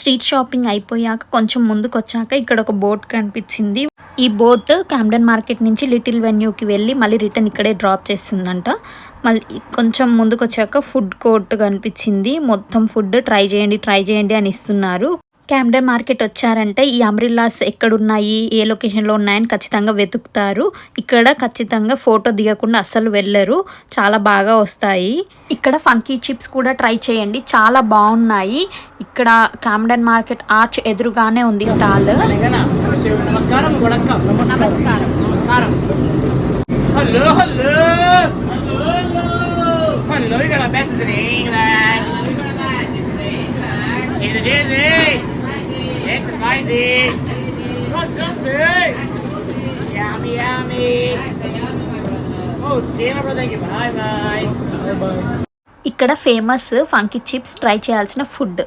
Street shopping అయిపోయాక కొంచెం ముందుకొచ్చాక ఇక్కడ ఒక బోట్ కనిపించింది. ఈ బోట్ క్యామ్డెన్ మార్కెట్ నుంచి లిటిల్ వెన్యూకి వెళ్ళి మళ్ళీ రిటర్న్ ఇక్కడే డ్రాప్ చేస్తుందంట. మళ్ళీ కొంచెం ముందుకొచ్చాక ఫుడ్ కోర్ట్ కనిపించింది. మొత్తం ఫుడ్ ట్రై చేయండి అని ఇస్తున్నారు. క్యామ్డెన్ మార్కెట్ వచ్చారంటే ఈ అంబ్రిల్లాస్ ఎక్కడున్నాయి, ఏ లొకేషన్లో ఉన్నాయని ఖచ్చితంగా వెతుకుతారు. ఇక్కడ ఖచ్చితంగా ఫోటో దిగకుండా అస్సలు వెళ్ళరు, చాలా బాగా వస్తాయి. ఇక్కడ ఫంకీ చిప్స్ కూడా ట్రై చేయండి, చాలా బాగున్నాయి. ఇక్కడ క్యామ్డెన్ మార్కెట్ ఆర్చ్ ఎదురుగానే ఉంది stall. It's spicy. Yummy, yummy. Oh, thank you. Bye, bye. ఇక్కడ ఫేమస్ ఫంకీ చిప్స్ ట్రై చేయాల్సిన ఫుడ్.